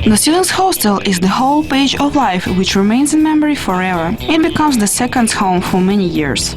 The students' hostel is the whole page of life which remains in memory forever. It becomes the second home for many years.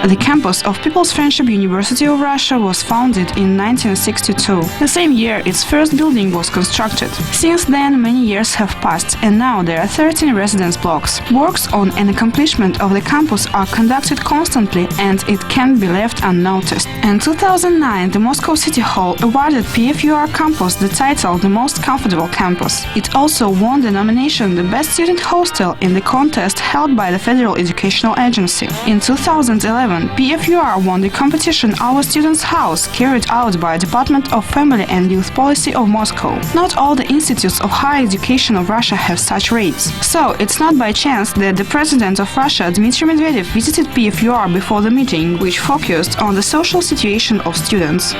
The campus of People's Friendship University of Russia was founded in 1962. The same year its first building was constructed. Since then many years have passed and now there are 13 residence blocks. Works on an accomplishment of the campus are conducted constantly and it can't be left unnoticed. In 2009 the Moscow City Hall awarded PFUR campus the title The Most Comfortable Campus. It also won the nomination The Best Student Hostel in the contest held by the Federal Educational Agency. In 2011 PFUR won the competition Our Students' House, carried out by Department of Family and Youth Policy of Moscow. Not all the institutes of higher education of Russia have such rates. So, it's not by chance that the President of Russia, Dmitry Medvedev, visited PFUR before the meeting, which focused on the social situation of students.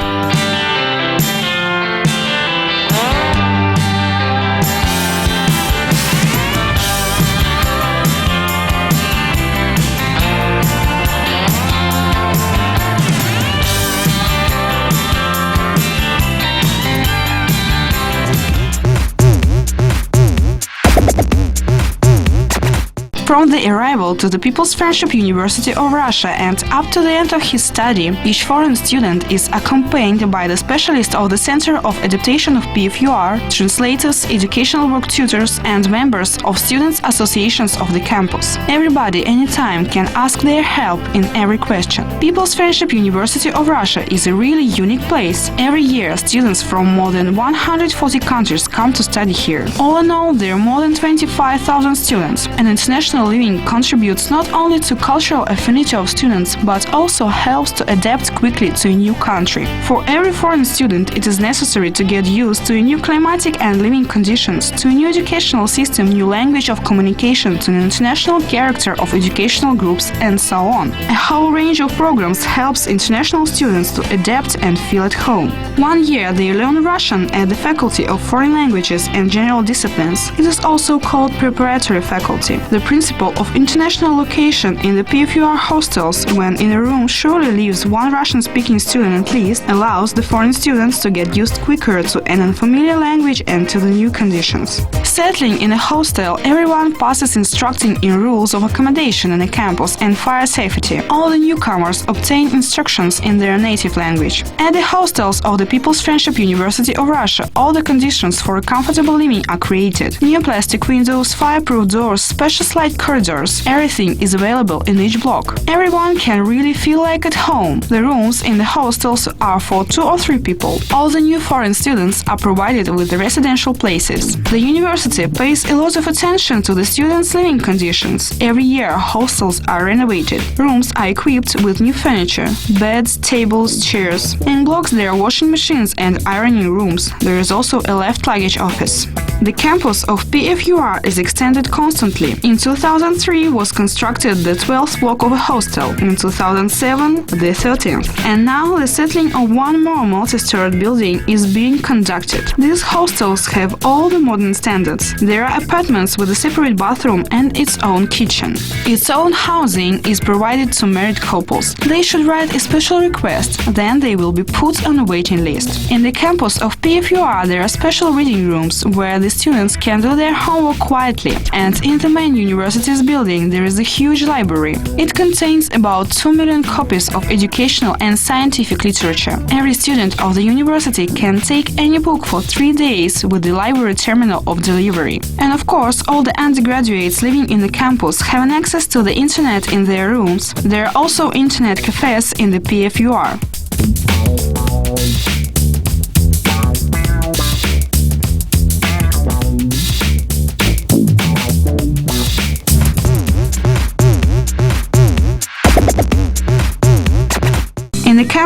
From the arrival to the People's Friendship University of Russia and up to the end of his study, each foreign student is accompanied by the specialist of the Center of Adaptation of PFUR, translators, educational work tutors and members of students' associations of the campus. Everybody, anytime, can ask their help in every question. People's Friendship University of Russia is a really unique place. Every year, students from more than 140 countries come to study here. All in all, there are more than 25,000 students. An international living contributes not only to cultural affinity of students, but also helps to adapt quickly to a new country. For every foreign student, it is necessary to get used to a new climatic and living conditions, to a new educational system, new language of communication, to an international character of educational groups, and so on. A whole range of programs helps international students to adapt and feel at home. 1 year they learn Russian at the Faculty of Foreign Languages and General Disciplines. It is also called preparatory faculty. The principle of international location in the PFUR hostels, when in a room surely lives one Russian-speaking student at least, allows the foreign students to get used quicker to an unfamiliar language and to the new conditions. Settling in a hostel, everyone passes instructing in rules of accommodation on a campus and fire safety. All the newcomers obtain instructions in their native language. At the hostels of the People's Friendship University of Russia, all the conditions for a comfortable living are created. New plastic windows, fireproof doors, special slide corridors, everything is available in each block. Everyone can really feel like at home. The rooms in the hostels are for 2 or 3 people. All the new foreign students are provided with the residential places. The university pays a lot of attention to the students' living conditions. Every year, hostels are renovated. Rooms are equipped with new furniture, beds, tables, chairs. In blocks there are washing machines and ironing rooms. There is also a left luggage office. The campus of PFUR is extended constantly. In 2003 was constructed the 12th block of a hostel, in 2007 the 13th, and now the settling of one more multi-storied building is being conducted. These hostels have all the modern standards. There are apartments with a separate bathroom and its own kitchen. Its own housing is provided to married couples. They should write a special request, then they will be put on a waiting list. In the campus of PFUR there are special reading rooms where the students can do their homework quietly, and in the main university's building there is a huge library. It contains about 2 million copies of educational and scientific literature. Every student of the university can take any book for 3 days with the library terminal of delivery. And of course, all the undergraduates living in the campus have an access to the internet in their rooms. There are also internet cafes in the PFUR.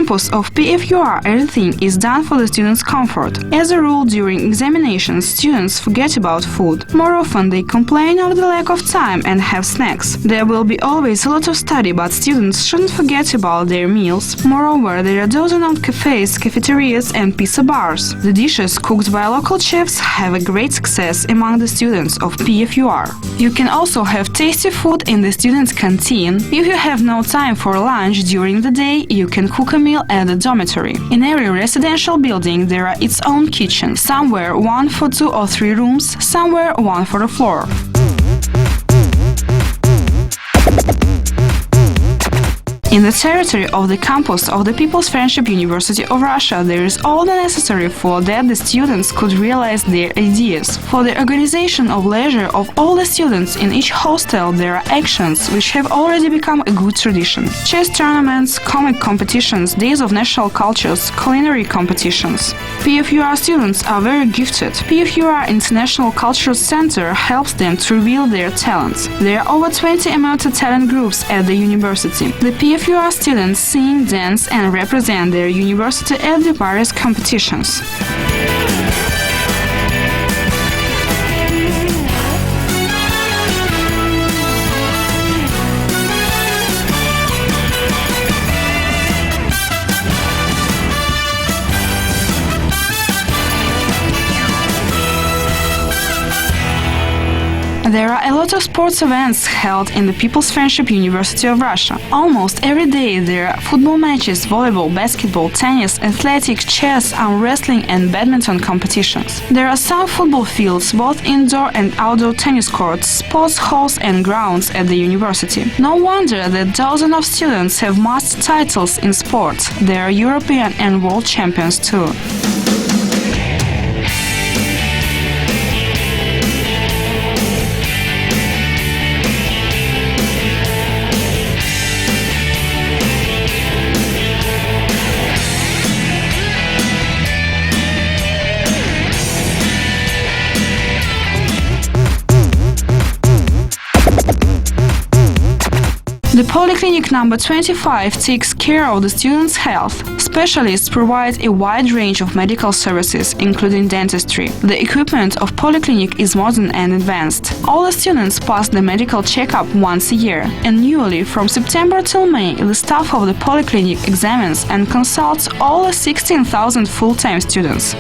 campus of PFUR, everything is done for the students' comfort. As a rule, during examinations, students forget about food. More often, they complain of the lack of time and have snacks. There will be always a lot of study, but students shouldn't forget about their meals. Moreover, there are dozens of cafes, cafeterias and pizza bars. The dishes cooked by local chefs have a great success among the students of PFUR. You can also have tasty food in the students' canteen. If you have no time for lunch during the day, you can cook a meal at the dormitory. In every residential building there are its own kitchens, somewhere one for 2 or 3 rooms, somewhere one for the floor. In the territory of the campus of the People's Friendship University of Russia, there is all the necessary for that the students could realize their ideas. For the organization of leisure of all the students in each hostel, there are actions which have already become a good tradition. Chess tournaments, comic competitions, days of national cultures, culinary competitions. PFUR students are very gifted. PFUR International Cultural Center helps them to reveal their talents. There are over 20 amateur talent groups at the university. The PFUR students sing, dance and represent their university at the various competitions. There are a lot of sports events held in the People's Friendship University of Russia. Almost every day there are football matches, volleyball, basketball, tennis, athletics, chess, arm wrestling and badminton competitions. There are some football fields, both indoor and outdoor tennis courts, sports halls and grounds at the university. No wonder that dozens of students have master titles in sports. There are European and world champions too. The Polyclinic number 25 takes care of the students' health. Specialists provide a wide range of medical services, including dentistry. The equipment of Polyclinic is modern and advanced. All the students pass the medical checkup once a year. Annually, from September till May, the staff of the Polyclinic examines and consults all the 16,000 full-time students.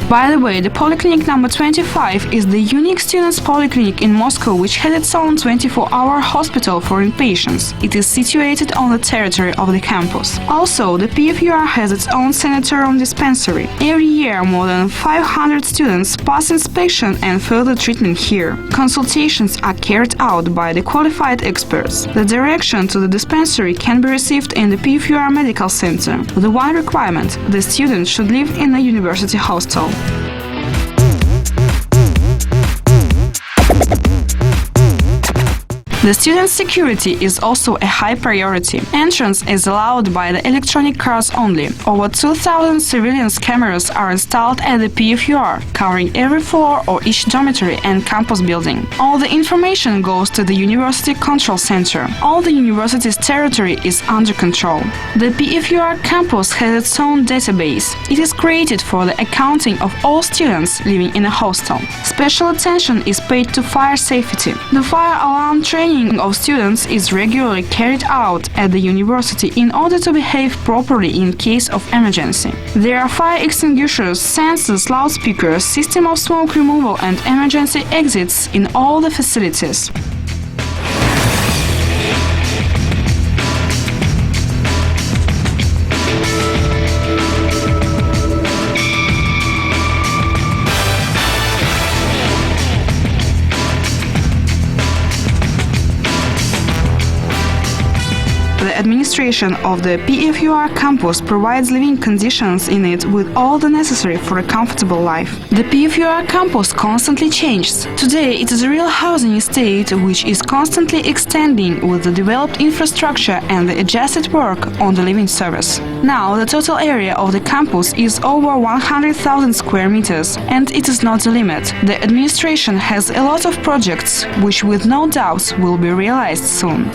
By the way, the Polyclinic number 25 is the unique students' polyclinic in Moscow, which has its own 24-hour hospital for inpatients. It is situated on the territory of the campus. Also, the PFUR has its own sanatorium dispensary. Every year, more than 500 students pass inspection and further treatment here. Consultations are carried out by the qualified experts. The direction to the dispensary can be received in the PFUR Medical Center. The one requirement: the student should live in a university hostel. The student security is also a high priority. Entrance is allowed by the electronic cards only. Over 2,000 surveillance cameras are installed at the PFUR, covering every floor or each dormitory and campus building. All the information goes to the University Control Center. All the university's territory is under control. The PFUR campus has its own database. It is created for the accounting of all students living in a hostel. Special attention is paid to fire safety. The fire alarm training of students is regularly carried out at the university in order to behave properly in case of emergency. There are fire extinguishers, sensors, loudspeakers, system of smoke removal and emergency exits in all the facilities. The administration of the PFUR campus provides living conditions in it with all the necessary for a comfortable life. The PFUR campus constantly changes. Today it is a real housing estate which is constantly extending with the developed infrastructure and the adjusted work on the living service. Now the total area of the campus is over 100,000 square meters, and it is not the limit. The administration has a lot of projects which with no doubts will be realized soon.